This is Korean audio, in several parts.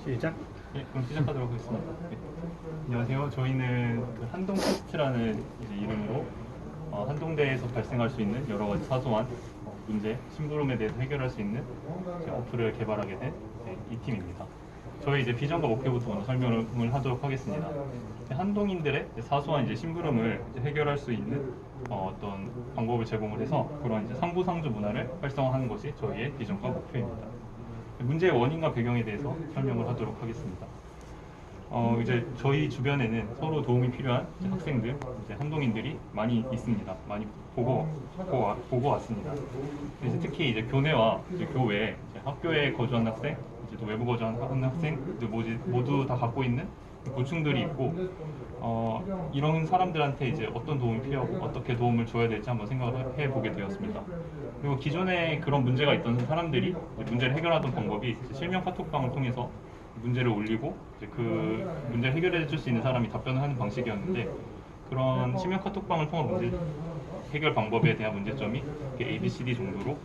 시작. 네, 그럼 시작하도록 하겠습니다. 네. 안녕하세요. 저희는 그 한동 퀘스트라는 이제 이름으로 한동대에서 발생할 수 있는 여러 가지 사소한 문제, 심부름에 대해서 해결할 수 있는 이제 어플을 개발하게 된 이 팀입니다. 저희 이제 비전과 목표부터 먼저 설명을 하도록 하겠습니다. 한동인들의 사소한 이제 심부름을 이제 해결할 수 있는 어떤 방법을 제공을 해서 그런 이제 상부상조 문화를 활성화하는 것이 저희의 비전과 목표입니다. 문제의 원인과 배경에 대해서 설명을 하도록 하겠습니다. 이제 저희 주변에는 서로 도움이 필요한 이제 학생들, 이제 한동인들이 많이 있습니다. 많이 보고 왔습니다. 이제 특히 이제 교내와 이제 교외, 이제 학교에 거주한 학생, 이제 또 외부 거주한 학생들 모두 다 갖고 있는 고충들이 있고, 이런 사람들한테 이제 어떤 도움이 필요하고 어떻게 도움을 줘야 될지 한번 생각을 해보게 되었습니다. 그리고 기존에 그런 문제가 있던 사람들이 문제를 해결하던 방법이 실명 카톡방을 통해서 문제를 올리고 이제 그 문제를 해결해 줄 수 있는 사람이 답변을 하는 방식이었는데, 그런 실명 카톡방을 통한 문제 해결 방법에 대한 문제점이 ABCD 정도로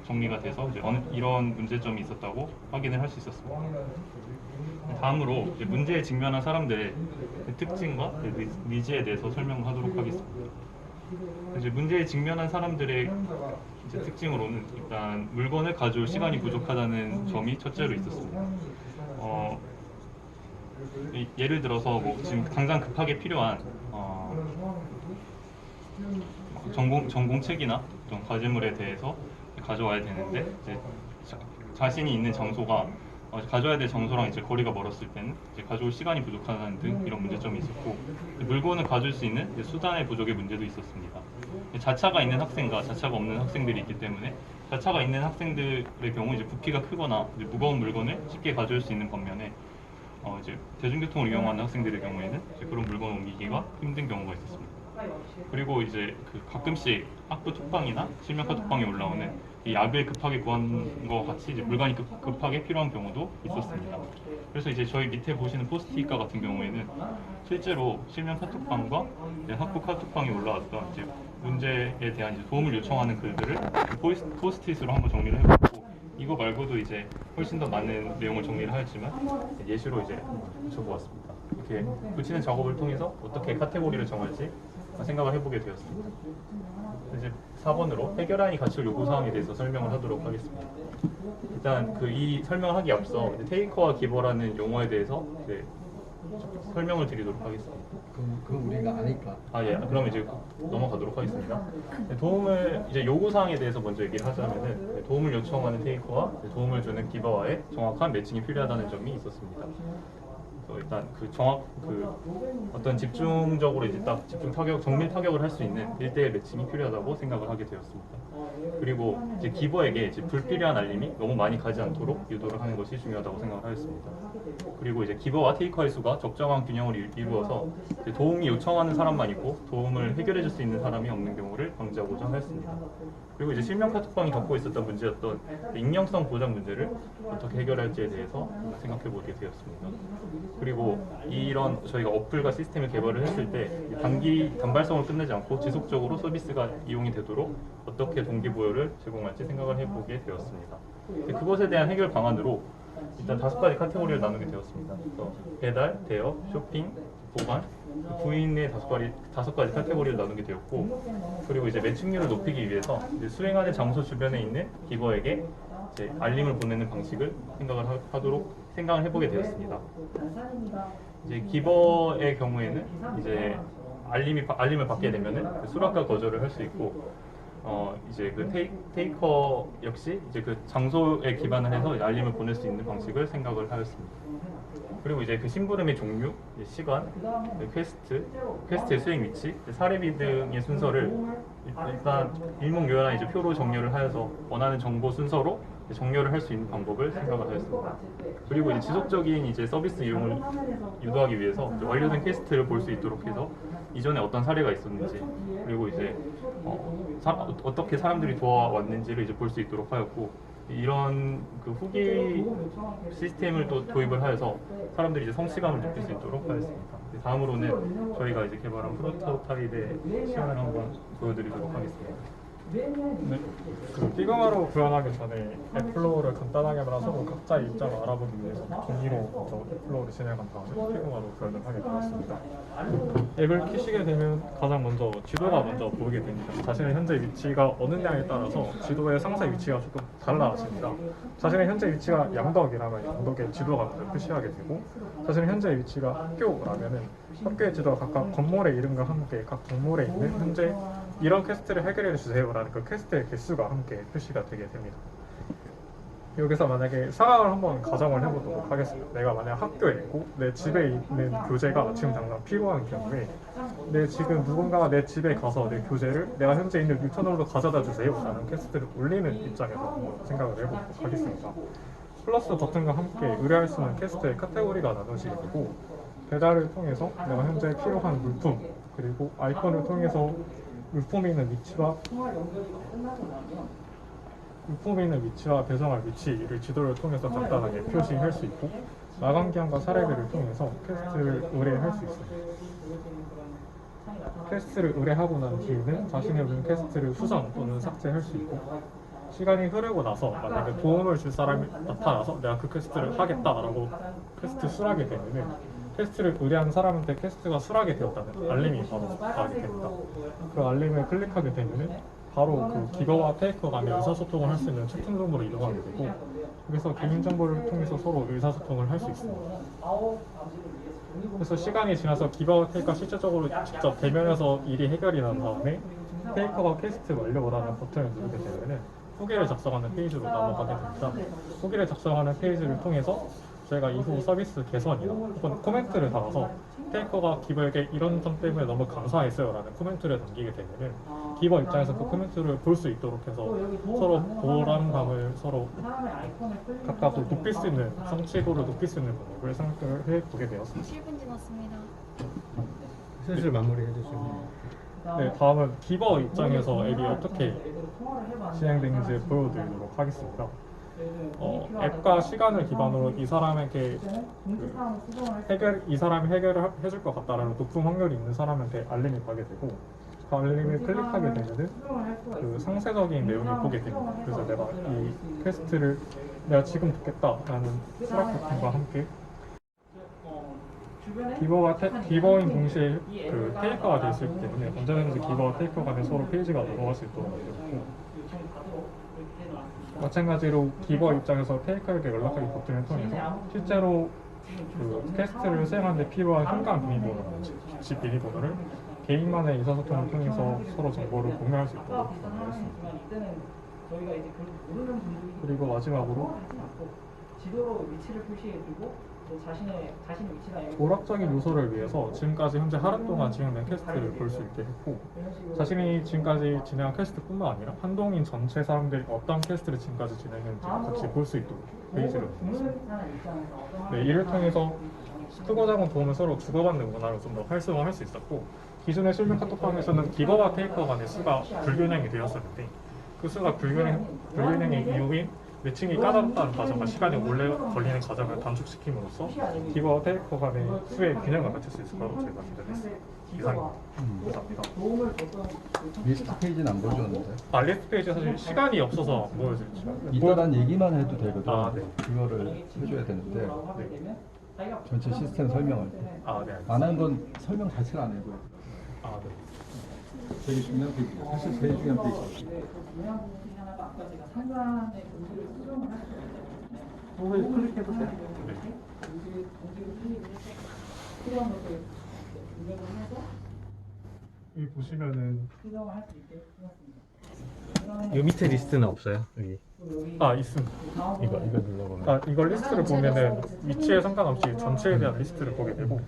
정리가 돼서 이제 이런 문제점이 있었다고 확인을 할 수 있었습니다. 다음으로 이제 문제에 직면한 사람들의 특징과 니즈에 대해서 설명하도록 하겠습니다. 이제 문제에 직면한 사람들의 이제 특징으로는 일단 물건을 가져올 시간이 부족하다는 점이 첫째로 있었습니다. 예를 들어서 뭐 지금 당장 급하게 필요한 전공책이나 어떤 과제물에 대해서 가져와야 되는데 이제 자신이 있는 장소가 가져야 될 장소랑 이제 거리가 멀었을 때는 이제 가져올 시간이 부족하다는 등 이런 문제점이 있었고, 물건을 가져올 수 있는 수단의 부족의 문제도 있었습니다. 자차가 있는 학생과 자차가 없는 학생들이 있기 때문에 자차가 있는 학생들의 경우 이제 부피가 크거나 이제 무거운 물건을 쉽게 가져올 수 있는 반면에 이제 대중교통을 이용하는 학생들의 경우에는 이제 그런 물건을 옮기기가 힘든 경우가 있었습니다. 그리고 이제 그 가끔씩 학부 톡방이나 실명카 톡방에 올라오는 이 약을 급하게 구한 것 같이 이제 물건이 급하게 필요한 경우도 있었습니다. 그래서 이제 저희 밑에 보시는 포스트잇과 같은 경우에는 실제로 실명 카톡방과 학부 카톡방에 올라왔던 이제 문제에 대한 이제 도움을 요청하는 글들을 포스트잇으로 한번 정리를 해봤고, 이거 말고도 이제 훨씬 더 많은 내용을 정리를 하였지만 예시로 이제 붙여보았습니다. 이렇게 붙이는 작업을 통해서 어떻게 카테고리를 정할지 생각을 해보게 되었습니다. 이제 4번으로 해결안이 갖출 요구사항에 대해서 설명을 하도록 하겠습니다. 일단 이 설명하기 앞서 테이커와 기버라는 용어에 대해서 설명을 드리도록 하겠습니다. 그건 우리가 아니까. 예. 그럼 이제 넘어가도록 하겠습니다. 도움을 이제 요구사항에 대해서 먼저 얘기를 하자면은, 도움을 요청하는 테이커와 도움을 주는 기버와의 정확한 매칭이 필요하다는 점이 있었습니다. 일단 어떤 집중적으로 이제 딱 정밀 타격을 할 수 있는 1대1 매칭이 필요하다고 생각을 하게 되었습니다. 그리고 이제 기버에게 이제 불필요한 알림이 너무 많이 가지 않도록 유도를 하는 것이 중요하다고 생각하였습니다. 그리고 이제 기버와 테이커의 수가 적정한 균형을 이루어서 이제 도움이 요청하는 사람만 있고 도움을 해결해 줄 수 있는 사람이 없는 경우를 방지하고자 하였습니다. 그리고 이제 실명 카톡방이 겪고 있었던 문제였던 익명성 보장 문제를 어떻게 해결할지에 대해서 생각해 보게 되었습니다. 그리고 이런 저희가 어플과 시스템을 개발을 했을 때 단발성을 끝내지 않고 지속적으로 서비스가 이용이 되도록 어떻게 동기부여를 제공할지 생각을 해보게 되었습니다. 그것에 대한 해결 방안으로 일단 5가지 카테고리를 나누게 되었습니다. 그래서 배달, 대여, 쇼핑, 보관, 구인의 5가지 카테고리를 나누게 되었고, 그리고 이제 매칭률을 높이기 위해서 이제 수행하는 장소 주변에 있는 기버에게 이제 알림을 보내는 방식을 생각을 해보게 되었습니다. 이제 기버의 경우에는 이제 알림을 받게 되면은 수락과 거절을 할 수 있고, 이제 테이커 역시 이제 그 장소에 기반을 해서 알림을 보낼 수 있는 방식을 생각을 하였습니다. 그리고 이제 그 심부름의 종류, 시간, 퀘스트의 수행 위치, 사례비 등의 순서를 일단 일목요연한 이제 표로 정렬을 하여서 원하는 정보 순서로 정렬을 할 수 있는 방법을 생각을 하였습니다. 그리고 이제 지속적인 이제 서비스 이용을 유도하기 위해서 완료된 퀘스트를 볼 수 있도록 해서 이전에 어떤 사례가 있었는지, 그리고 이제 어떻게 사람들이 도와왔는지를 이제 볼 수 있도록 하였고, 이런 그 후기 시스템을 또 도입을 하여서 사람들이 이제 성취감을 느낄 수 있도록 하였습니다. 다음으로는 저희가 이제 개발한 프로토타입의 시연을 한번 보여드리도록 하겠습니다. 네. 그 피그마로 구현하기 전에 앱플로우를 간단하게만 서로 각자의 입장을 알아보기 위해서 종이로 먼저 앱플로우를 진행한 다음에 피그마로 구현을 하게 되었습니다. 앱을 키시게 되면 가장 먼저 지도가 먼저 보이게 됩니다. 자신의 현재 위치가 어느냐에 따라서 지도의 상세 위치가 조금 달라집니다. 자신의 현재 위치가 양덕이라면 양덕의 지도가 먼저 표시하게 되고, 자신의 현재 위치가 학교라면은 학교의 지도가 각각 건물의 이름과 함께 각 건물에 있는 현재 이런 퀘스트를 해결해 주세요라는 그 퀘스트의 개수가 함께 표시가 되게 됩니다. 여기서 만약에 상황을 한번 가정을 해보도록 하겠습니다. 내가 만약 학교에 있고 내 집에 있는 교재가 지금 당장 필요한 경우에 내 지금 누군가가 내 집에 가서 내 교재를 내가 현재 있는 뉴턴홀로 가져다 주세요 라는 퀘스트를 올리는 입장에서 한번 생각을 해보도록 하겠습니다. 플러스 버튼과 함께 의뢰할 수 있는 퀘스트의 카테고리가 나눠지게 되고, 배달을 통해서 내가 현재 필요한 물품 그리고 아이콘을 통해서 물품에 있는 위치와 배송할 위치를 지도를 통해서 간단하게 표시할 수 있고, 마감기한과 사례비를 통해서 퀘스트를 의뢰할 수 있습니다. 퀘스트를 의뢰하고 난 뒤에는 자신의 올린 퀘스트를 수정 또는 삭제할 수 있고, 시간이 흐르고 나서 만약에 도움을 줄 사람이 나타나서 내가 그 퀘스트를 하겠다라고 퀘스트 수락이 되면은 퀘스트를 의뢰한 사람한테 퀘스트가 수락이 되었다는 알림이 바로 나오게 됩니다. 그 알림을 클릭하게 되면은 바로 그 기거와 테이커 간의 의사소통을 할 수 있는 채팅룸으로 이동하게 되고, 여기서 개인정보를 통해서 서로 의사소통을 할 수 있습니다. 그래서 시간이 지나서 기거와 테이커가 실제적으로 직접 대면해서 일이 해결이 난 다음에 테이커가 퀘스트 완료라는 버튼을 누르게 되면은 후기를 작성하는 페이지로 넘어가게 됩니다. 후기를 작성하는 페이지를 통해서 저희가 이후 서비스 개선이나 혹은 코멘트를 달아서 테이커가 기버에게 이런 점 때문에 너무 감사했어요 라는 코멘트를 남기게 되면은 기버 입장에서 그 코멘트를 볼 수 있도록 해서 서로 보람감을 서로 각각 높일 수 있는 성취도를 높일 수 있는 방법을 생각을 해보게 되었습니다. 7분 지났습니다. 슬슬 마무리해 주시면. 네, 다음은 기버 입장에서 앱이 어떻게 진행되는지 보여드리도록 하겠습니다. 앱과 시간을 기반으로 이 사람에게 이 사람이 해결을 해줄 것 같다라는 높은 확률이 있는 사람한테 알림이 가게 되고, 그 알림을 클릭하게 되면은 그 상세적인 내용이 보게 됩니다. 그래서 내가 이 퀘스트를 내가 지금 듣겠다라는 수락 버튼과 함께 기버인 동시에 그 테이커가 될 수 있기 때문에 언제든지 기버와 테이커 간에 서로 페이지가 넘어갈 수 있도록 만들었고, 마찬가지로 기버 입장에서 테이커에게 연락하기 버튼을 통해서 실제로 그 퀘스트를 수행하는데 필요한 현관 비밀번호나 집 비밀번호를 개인만의 의사소통을 통해서 서로 정보를 공유할 수 있도록 만들었습니다. 그리고 마지막으로 지도로 위치를 표시해주고 자신의 위치나 오락적인 요소를 위해서 지금까지 현재 하루 동안 진행된 퀘스트를 볼 수 있게 했고, 자신이 지금까지 진행한 퀘스트뿐만 아니라 한동인 전체 사람들이 어떤 퀘스트를 지금까지 진행했는지 같이 볼 수 있도록 페이지를 만들었습니다. 네, 이를 통해서 크고 작은 도움을 서로 주고받는 문화를 좀 더 활성화할 수 있었고, 기존의 실명 카톡방에서는 기버와 테이커 간의 수가 불균형이 되었었는데, 그 수가 불균형의 이유인 매칭이 까다롭다는 과정과 시간이 오래 걸리는 과정을 단축시킴으로써 기버와 테이커 간의 수의 균형을 맞출 수 있을 거라고 저희가 기대했습니다. 이상입니다. 감사합니다. 리스트 페이지는 안 보여줬는데. 리스트 페이지 사실 시간이 없어서 안 보여드리죠. 이따단 얘기만 해도 되거든. 네. 이거를 해줘야 되는데 네. 전체 시스템 설명을 네. 알겠습니다. 안 한 건 설명 자체를 안 해도 네. 되게 중요한 페이지. 사실 제일 중요한 페이지. 클릭해보세요. 네. 여기 보시면은 요 밑에 리스트는 없어요 여기. 있습니다. 이거 눌러보면. 이걸 리스트를 보면은 위치에 상관없이 전체에 대한 리스트를 보게 되고,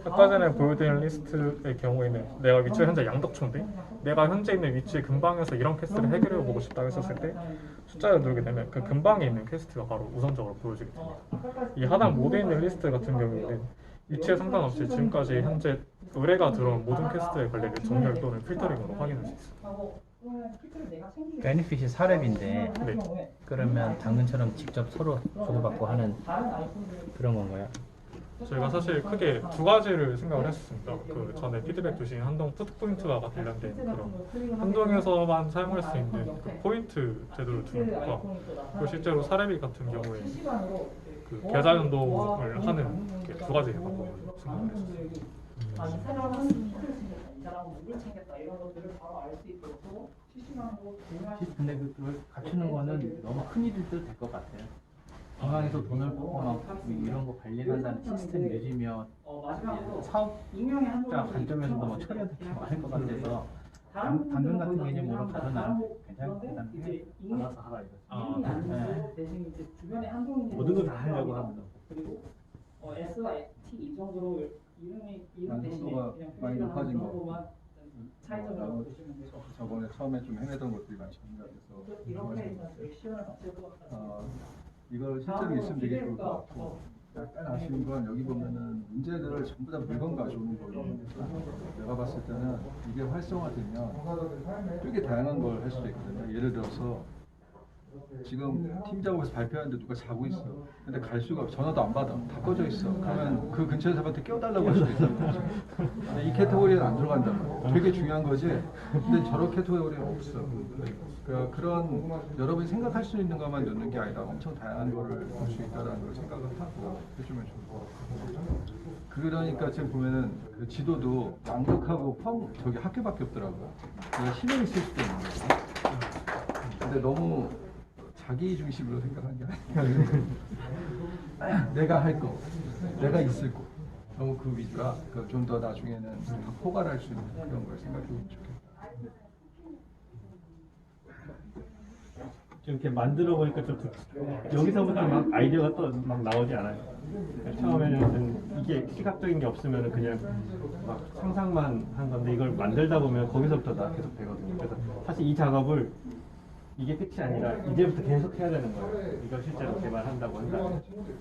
아까 전에 보여드린 리스트의 경우에는 내가 위치가 현재 양덕초인데 내가 현재 있는 위치의 근방에서 이런 퀘스트를 해결해 보고 싶다고 했었을 때 숫자를 누르게 되면 그 근방에 있는 퀘스트가 바로 우선적으로 보여지게 됩니다. 이 하단 모드에 있는 리스트 같은 경우에는 위치에 상관없이 지금까지 현재 의뢰가 들어온 모든 퀘스트의 관리를 정렬 또는 필터링으로 확인할 수 있습니다. 베니핏이 4렙인데 네. 그러면 당근처럼 직접 서로 주고받고 하는 그런 건가요? 저희가 사실 크게 두 가지를 생각을 했었습니다. 그 전에 피드백 주신 한동 푸드포인트와 관련된 그런 한동에서만 사용할 수 있는 그 포인트 제도를 두는 것과 그리고 실제로 사례비 같은 경우에 그 계좌 연동을 하는 두 가지 방법을 생각을 했었습니다. 이 사람은 이 사람은 누굴 챙겼다 이런 것들을 바로 알 수 있도록 실시간으로 근데 그걸 갖추는 거는 너무 흔히들 될 것 같아요. 공항에서 돈을 뽑거나 이런 거 관리한다는 시스템 내지면 마지막으로 사업자 관점에서도 뭐 처리가 되게 많을 것 같아서 당근 같은 개념으로 가져나면 괜찮겠다는 생각이 받아서 하라 이거죠. 대신 이제 주변에 한동인들 모든 걸 다 하려고 하면 그리고 S와 T 이 정도로 이름 대신에 난이도가 그냥 많이 높아진 거. 정도만 차이점으로 보시면 돼요. 저번에 처음에 좀 헤매던 것들이 많습니다. 그래서 이렇게 해서 되게 시간을 맞출 것 같아요. 이걸 실제로 있으면 되게 좋을 것 같고 약간 아쉬운 건 여기 보면은 문제들을 전부 다 물건 가져오는 거예요. 내가 봤을 때는 이게 활성화되면 되게 다양한 걸 할 수도 있거든요. 예를 들어서 지금 팀 작업에서 발표하는데 누가 자고 있어. 근데 갈 수가 없어. 전화도 안 받아. 다 꺼져 있어. 그러면 그 근처에 사람한테 깨워달라고 할 수도 있다는 거지. 근데 이 캐테고리는 안 들어간단 말이야. 되게 중요한 거지. 근데 저런 캐테고리는 없어. 그런 여러분이 생각할 수 있는 것만 넣는 게 아니라 엄청 다양한 거를 볼 수 있다는 걸 생각을 하고 해주면 좋을 것 같고. 그러니까 지금 보면은 그 지도도 완벽하고 저기 학교밖에 없더라고요. 그래서 신경이 쓸 수도 있는 거예요. 근데 너무 자기 중심으로 생각한 게 아니라 내가 할 거, 내가 있을 거 너무 그 위주라 좀 더 나중에는 다 포괄할 수 있는 그런 걸 생각해보면 좋겠다. 좀 이렇게 만들어 보니까 좀 여기서부터 막 아이디어가 또 막 나오지 않아요. 그러니까 처음에는 이게 시각적인 게 없으면 그냥 막 상상만 한 건데 이걸 만들다 보면 거기서부터 나 계속 되거든요. 그래서 사실 이 작업을 이게 끝이 아니라 이제부터 계속 해야 되는 거예요. 이걸 실제로 개발한다고 한다.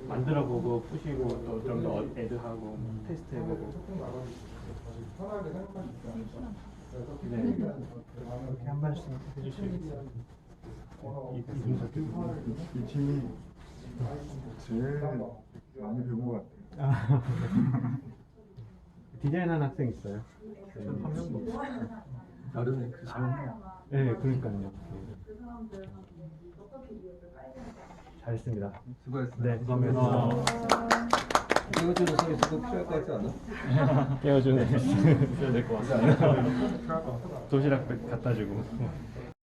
만들어보고 푸시고 또 좀 더 애드하고 테스트해보고. 네. 이렇게 한 번씩 해주시면. 이 팀이 제일 많이 배운 것 같아요. 디자인하는 학생 있어요? 한 명도 없어요. 나름의 그 삶. 네, 그러니까요. 잘했습니다. 수고했어요. 네, 감사합니다. 깨워주는 사람이 꼭 필요할 것 같지 않아? 깨워주는 있어야 될 것 같습니다. 도시락 갖다 주고.